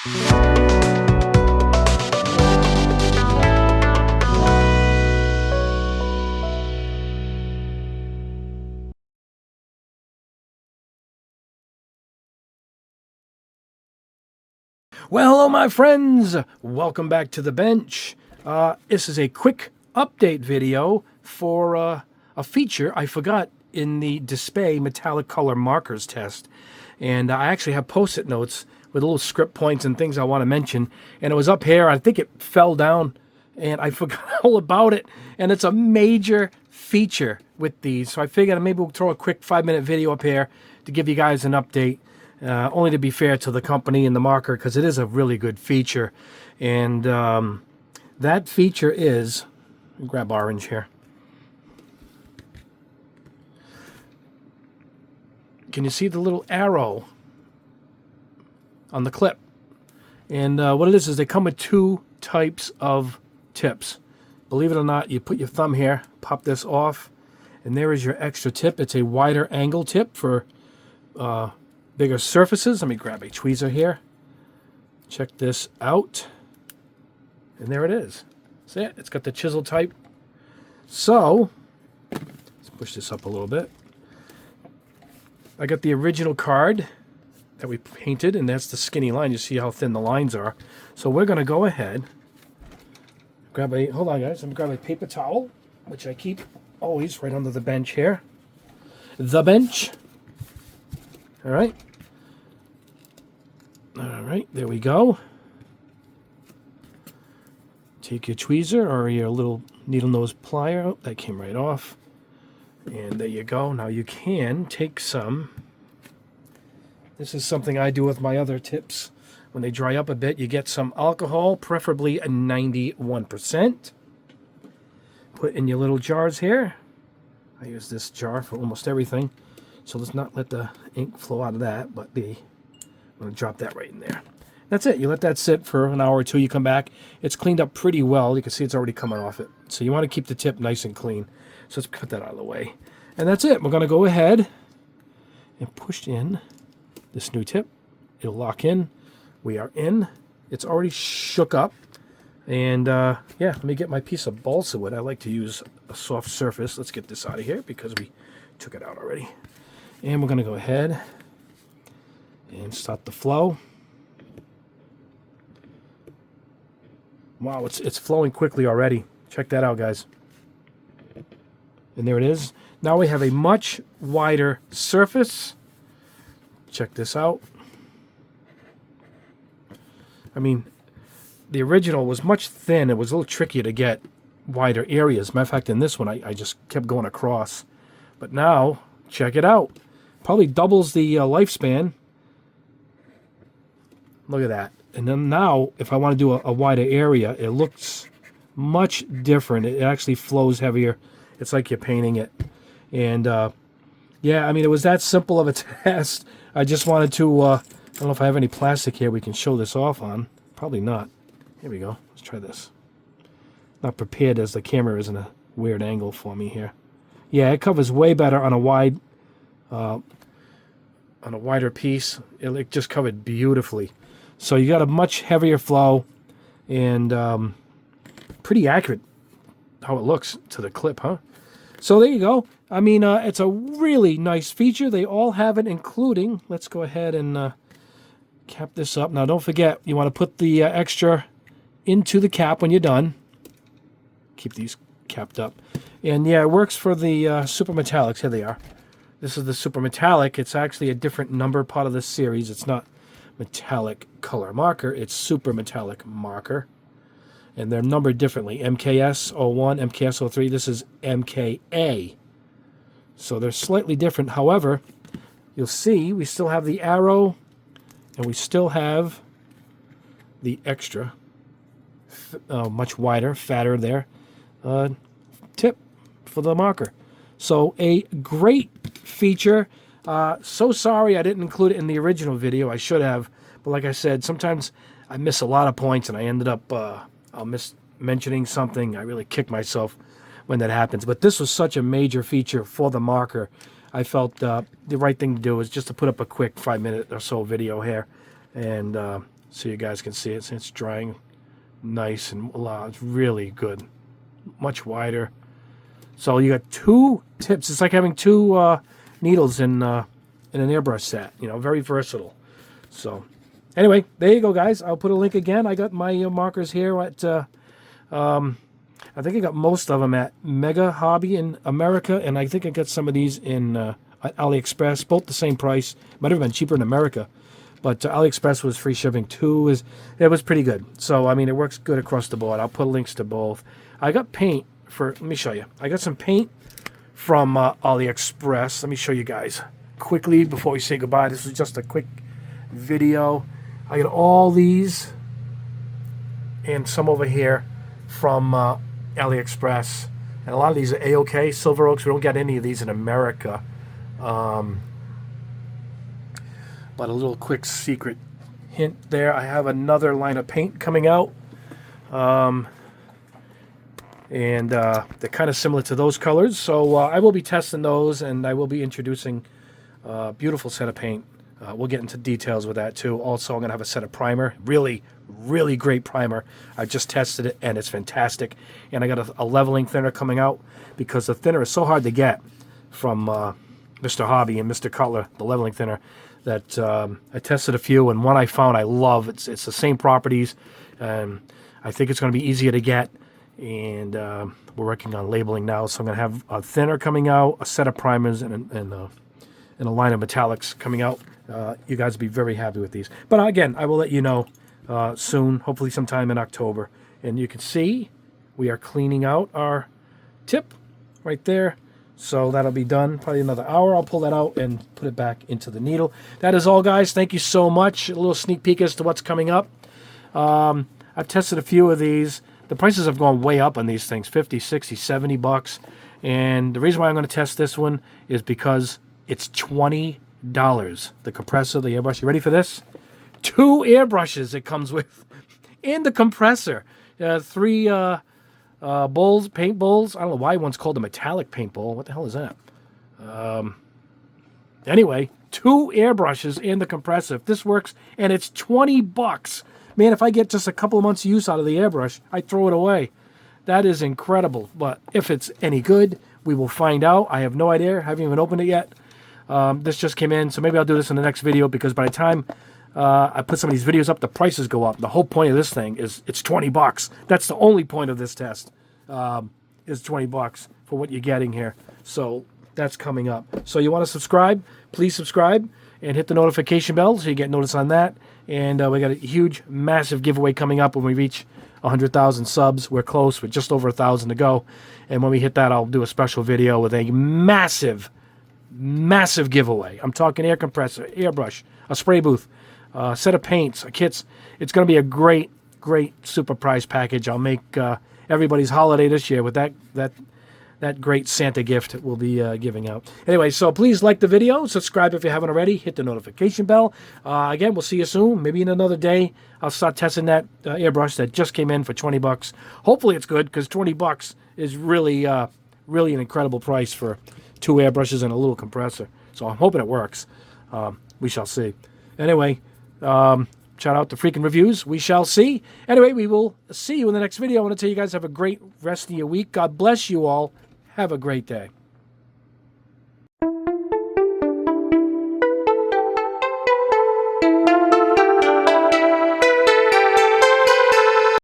Well, hello, my friends. Welcome back to the bench. This is a quick update video for a feature I forgot in the Dspiae metallic color markers test. And I actually have post-it notes with little script points and things I want to mention. And it was up here. I think it fell down and I forgot all about it. And it's a major feature with these. So I figured maybe we'll throw a quick 5-minute video up here to give you guys an update. Only to be fair to the company and the marker, because it is a really good feature. And that feature is, grab orange here. Can you see the little arrow on the clip? And what it is they come with 2 types of tips. Believe it or not, you put your thumb here, pop this off, and there is your extra tip. It's a wider angle tip for bigger surfaces. Let me grab a tweezer here. Check this out. And there it is. See it? It's got the chisel type. So, let's push this up a little bit. I got the original card that we painted, and that's the skinny line. You see how thin the lines are. So we're going to go ahead, grab a, hold on guys, I'm going to grab a paper towel, which I keep always right under the bench here. The bench. All right. All right, there we go. Take your tweezer or your little needle nose plier. Oh, that came right off. And there you go. Now you can take some. This is something I do with my other tips. When they dry up a bit, you get some alcohol, preferably a 91%. Put in your little jars here. I use this jar for almost everything. So let's not let the ink flow out of that, but I'm going to drop that right in there. That's it. You let that sit for an hour or two. You come back. It's cleaned up pretty well. You can see it's already coming off it. So you want to keep the tip nice and clean. So let's put that out of the way. And that's it. We're going to go ahead and push in this new tip. It'll lock in. We are in. It's already shook up. And yeah, let me get my piece of balsa wood. I like to use a soft surface. Let's get this out of here because we took it out already. And we're going to go ahead and start the flow. Wow, it's flowing quickly already. Check that out, guys. And there it is. Now we have a much wider surface. Check this out. I mean, the original was much thin. It was a little trickier to get wider areas. Matter of fact, in this one, I just kept going across. But now, check it out. Probably doubles the lifespan. Look at that. And then now, if I want to do a wider area, it looks much different. It actually flows heavier. It's like you're painting it. And, yeah, I mean, it was that simple of a test. I just wanted to, I don't know if I have any plastic here we can show this off on. Probably not. Here we go. Let's try this. Not prepared as the camera is in a weird angle for me here. Yeah, it covers way better on a wider piece. It just covered beautifully. So you got a much heavier flow and pretty accurate how it looks to the clip, huh? So there you go. I mean, it's a really nice feature. They all have it, including, let's go ahead and cap this up. Now, don't forget, you want to put the extra into the cap when you're done. Keep these capped up. And yeah, it works for the super metallics. Here they are. This is the super metallic. It's actually a different number part of this series. It's not metallic color marker. It's super metallic marker. And they're numbered differently. MKS 01, MKS 03. This is MKA. So they're slightly different. However, you'll see we still have the arrow and we still have the extra, much wider, fatter there, tip for the marker. So a great feature. So sorry I didn't include it in the original video. I should have. But like I said, sometimes I miss a lot of points and I ended up I'll miss mentioning something. I really kick myself when that happens. But this was such a major feature for the marker. I felt the right thing to do was just to put up a quick 5-minute or so video here. And so you guys can see it. It's drying nice and it's really good, much wider. So you got 2 tips. It's like having 2 needles in an airbrush set. You know, very versatile. So anyway, there you go, guys. I'll put a link again. I got my markers here at I think I got most of them at Mega Hobby in America, and I think I got some of these in AliExpress, both the same price. Might have been cheaper in America, but AliExpress was free shipping too. It was pretty good. So I mean, it works good across the board. I'll put links to both. I got paint let me show you. I got some paint from AliExpress. Let me show you guys quickly before we say goodbye. This is just a quick video. I got all these and some over here from AliExpress, and a lot of these are A-OK Silver Oaks. We don't get any of these in America, but a little quick secret hint there, I have another line of paint coming out, and they're kind of similar to those colors, so I will be testing those, and I will be introducing a beautiful set of paint. We'll get into details with that too. Also, I'm going to have a set of primer. Really, really great primer. I just tested it, and it's fantastic. And I got a leveling thinner coming out, because the thinner is so hard to get from Mr. Hobby and Mr. Cutler, the leveling thinner, that I tested a few, and one I found I love. It's the same properties, and I think it's going to be easier to get. And we're working on labeling now, so I'm going to have a thinner coming out, a set of primers, and a line of metallics coming out. You guys will be very happy with these. But again, I will let you know soon, hopefully sometime in October. And you can see we are cleaning out our tip right there. So that'll be done probably another hour. I'll pull that out and put it back into the needle. That is all, guys. Thank you so much. A little sneak peek as to what's coming up. I've tested a few of these. The prices have gone way up on these things, 50, 60, 70 bucks. And the reason why I'm going to test this one is because it's $20. The compressor, the airbrush. You ready for this? 2 airbrushes it comes with, and the compressor. 3 bowls, paint bowls. I don't know why one's called a metallic paint bowl. What the hell is that? Anyway, 2 airbrushes and the compressor. If this works, and it's $20. Man, if I get just a couple of months' use out of the airbrush, I throw it away. That is incredible. But if it's any good, we will find out. I have no idea. I haven't even opened it yet. This just came in, so maybe I'll do this in the next video, because by the time I put some of these videos up, the prices go up. The whole point of this thing is it's $20. That's the only point of this test, is $20 for what you're getting here. So that's coming up. So you want to subscribe? Please subscribe and hit the notification bell so you get notice on that. And we got a huge, massive giveaway coming up when we reach 100,000 subs. We're close. We're just over 1,000 to go. And when we hit that, I'll do a special video with a massive giveaway. I'm talking air compressor, airbrush, a spray booth, a set of paints, kits. It's going to be a great super prize package. I'll make everybody's holiday this year with that great Santa gift we'll be giving out. Anyway, so please like the video, subscribe if you haven't already, hit the notification bell. Again, we'll see you soon. Maybe in another day, I'll start testing that airbrush that just came in for $20. Hopefully it's good, because $20 is really an incredible price for 2 airbrushes and a little compressor. So I'm hoping it works. We shall see. Anyway, shout out to Freaking Reviews. We shall see. Anyway, we will see you in the next video. I want to tell you guys have a great rest of your week. God bless you all. Have a great day.